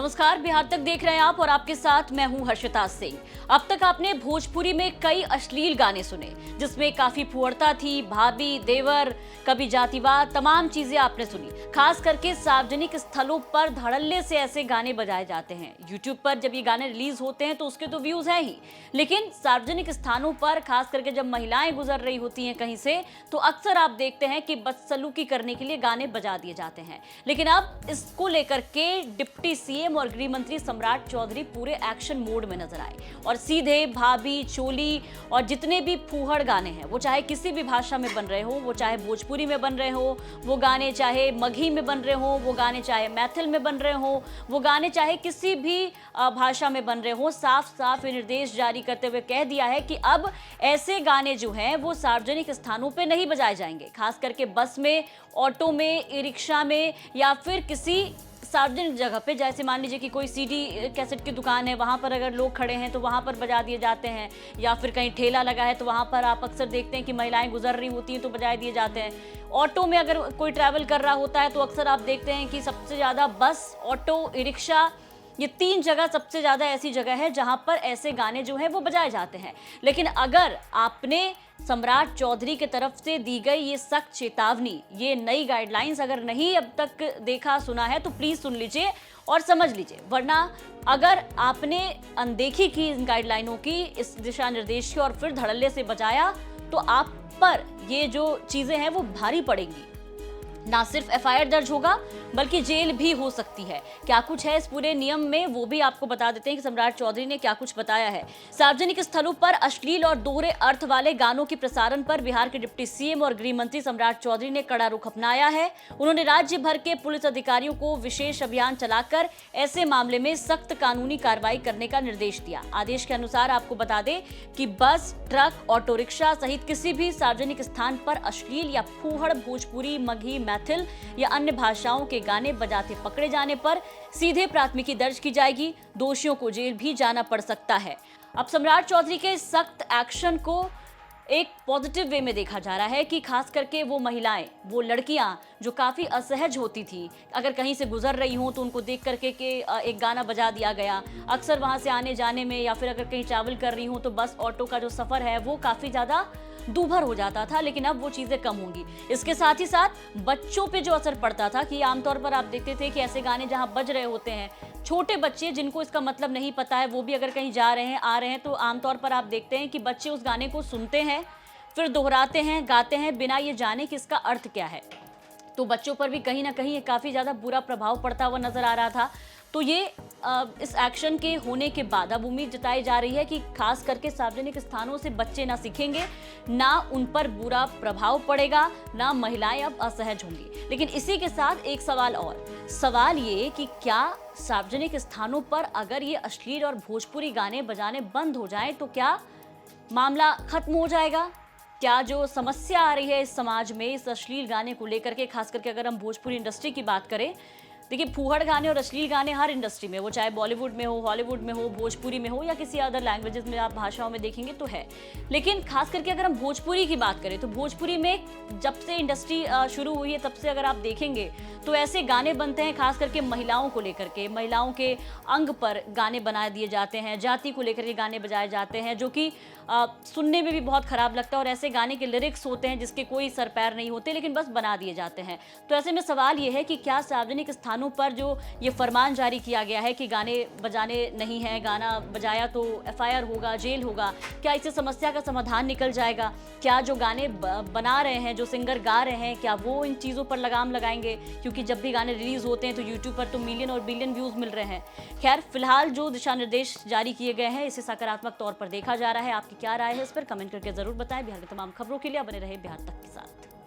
नमस्कार, बिहार तक देख रहे हैं आप और आपके साथ मैं हूं हर्षिता सिंह। अब तक आपने भोजपुरी में कई अश्लील गाने सुने जिसमें काफी फुहड़ता थी, भाभी, देवर, कभी जातिवाद, तमाम चीजें आपने सुनी। खास करके सार्वजनिक स्थलों पर धड़ल्ले से ऐसे गाने बजाए जाते हैं। यूट्यूब पर जब ये गाने रिलीज होते हैं तो उसके तो व्यूज हैं ही, लेकिन सार्वजनिक स्थानों पर खास करके जब महिलाएं गुजर रही होती हैं कहीं से, तो अक्सर आप देखते हैं कि बदसलूकी करने के लिए गाने बजा दिए जाते हैं। लेकिन अब इसको लेकर के डिप्टी सीएम और गृह मंत्री सम्राट चौधरी पूरे एक्शन मोड में नजर आए और सीधे भाभी, चोली और जितने भी फूहड़ गाने हैं, वो चाहे किसी भी भाषा में बन रहे हो, वो चाहे भोजपुरी में बन रहे हो, वो गाने चाहे मगही में बन रहे हो, वो गाने चाहे मैथिल में बन रहे हो, वो गाने चाहे किसी भी भाषा में बन रहे हो, साफ साफ ये निर्देश जारी करते हुए कह दिया है कि अब ऐसे गाने जो हैं वो सार्वजनिक स्थानों पे नहीं बजाए जाएंगे। खास करके बस में, ऑटो में, ई रिक्शा में या फिर किसी सार्वजनिक जगह पे, जैसे मान लीजिए कि कोई सीडी कैसेट की दुकान है, वहाँ पर अगर लोग खड़े हैं तो वहाँ पर बजा दिए जाते हैं, या फिर कहीं ठेला लगा है तो वहाँ पर आप अक्सर देखते हैं कि महिलाएं गुजर रही होती हैं तो बजाए दिए जाते हैं। ऑटो में अगर कोई ट्रैवल कर रहा होता है तो अक्सर आप देखते हैं कि सबसे ज़्यादा बस, ऑटो, ई रिक्शा, ये तीन जगह सबसे ज़्यादा ऐसी जगह है जहां पर ऐसे गाने जो हैं वो बजाए जाते हैं। लेकिन अगर आपने सम्राट चौधरी की तरफ से दी गई ये सख्त चेतावनी, ये नई गाइडलाइंस अगर नहीं अब तक देखा सुना है तो प्लीज़ सुन लीजिए और समझ लीजिए, वरना अगर आपने अनदेखी की इन गाइडलाइनों की, इस दिशा निर्देश की और फिर धड़ल्ले से बजाया तो आप पर ये जो चीज़ें हैं वो भारी पड़ेंगी। ना सिर्फ एफआईआर दर्ज होगा बल्कि जेल भी हो सकती है। क्या कुछ है इस पूरे नियम में वो भी आपको बता देते हैं कि सम्राट चौधरी ने क्या कुछ बताया है। सार्वजनिक स्थलों पर अश्लील और दोहरे अर्थ वाले गानों के प्रसारण पर बिहार के डिप्टी सीएम और गृह मंत्री सम्राट चौधरी ने कड़ा रुख अपनाया है। उन्होंने राज्य भर के पुलिस अधिकारियों को विशेष अभियान चलाकर ऐसे मामले में सख्त कानूनी कार्रवाई करने का निर्देश दिया। आदेश के अनुसार आपको बता दें कि बस, ट्रक, ऑटो रिक्शा सहित किसी भी सार्वजनिक स्थान पर अश्लील या फूहड़ भोजपुरी, मगही, मैथिल या अन्य भाषाओं के गाने बजाते पकड़े जाने पर सीधे प्राथमिकी दर्ज की जाएगी। दोषियों को जेल भी जाना पड़ सकता है। अब सम्राट चौधरी के सख्त एक्शन को एक पॉजिटिव वे में देखा जा रहा है कि खास करके वो महिलाएं, वो लड़कियां जो काफ़ी असहज होती थी, अगर कहीं से गुजर रही हों तो उनको देख करके कि एक गाना बजा दिया गया, अक्सर वहां से आने जाने में या फिर अगर कहीं ट्रैवल कर रही हूँ तो बस, ऑटो का जो सफ़र है वो काफ़ी ज़्यादा दूभर हो जाता था, लेकिन अब वो चीज़ें कम होंगी। इसके साथ ही साथ बच्चों पे जो असर पड़ता था कि आमतौर पर आप देखते थे कि ऐसे गाने जहां बज रहे होते हैं, छोटे बच्चे जिनको इसका मतलब नहीं पता है, वो भी अगर कहीं जा रहे हैं, आ रहे हैं, तो आमतौर पर आप देखते हैं कि बच्चे उस गाने को सुनते हैं, फिर दोहराते हैं, गाते हैं बिना ये जाने कि इसका अर्थ क्या है। तो बच्चों पर भी कहीं ना कहीं काफ़ी ज़्यादा बुरा प्रभाव पड़ता हुआ नजर आ रहा था। तो ये इस एक्शन के होने के बाद अब उम्मीद जताई जा रही है कि खास करके सार्वजनिक स्थानों से बच्चे ना सीखेंगे, ना उन पर बुरा प्रभाव पड़ेगा, ना महिलाएं अब असहज होंगी। लेकिन इसी के साथ एक सवाल और, सवाल ये कि क्या सार्वजनिक स्थानों पर अगर ये अश्लील और भोजपुरी गाने बजाने बंद हो जाएं तो क्या मामला खत्म हो जाएगा? क्या जो समस्या आ रही है इस समाज में इस अश्लील गाने को लेकर के, खास करके अगर हम भोजपुरी इंडस्ट्री की बात करें, देखिए फूहड़ गाने और अश्लील गाने हर इंडस्ट्री में, वो चाहे बॉलीवुड में हो, हॉलीवुड में हो, भोजपुरी में हो या किसी अदर लैंग्वेजेस में आप भाषाओं में देखेंगे तो है। लेकिन खास करके अगर हम भोजपुरी की बात करें तो भोजपुरी में जब से इंडस्ट्री शुरू हुई है तब से अगर आप देखेंगे तो ऐसे गाने बनते हैं खास करके महिलाओं को लेकर के, महिलाओं के अंग पर गाने बना दिए जाते हैं, जाति को लेकर के गाने बजाए जाते हैं, जो कि सुनने में भी बहुत खराब लगता है। और ऐसे गाने के लिरिक्स होते हैं जिसके कोई सर पैर नहीं होते, लेकिन बस बना दिए जाते हैं। तो ऐसे में सवाल ये है कि क्या सार्वजनिक स्थानों पर जो ये फरमान जारी किया गया है कि गाने बजाने नहीं है, गाना बजाया तो एफआईआर होगा, जेल होगा, क्या इससे समस्या का समाधान निकल जाएगा? क्या जो गाने बना रहे हैं, जो सिंगर गा रहे हैं, क्या वो इन चीज़ों पर लगाम लगाएंगे? क्योंकि जब भी गाने रिलीज होते हैं तो यूट्यूब पर तो मिलियन और बिलियन व्यूज मिल रहे हैं। खैर, फिलहाल जो दिशा निर्देश जारी किए गए हैं इसे सकारात्मक तौर पर देखा जा रहा है। आपकी क्या राय है इस पर कमेंट करके जरूर बताएं। बिहार की तमाम खबरों के लिए बने रहे बिहार तक के साथ।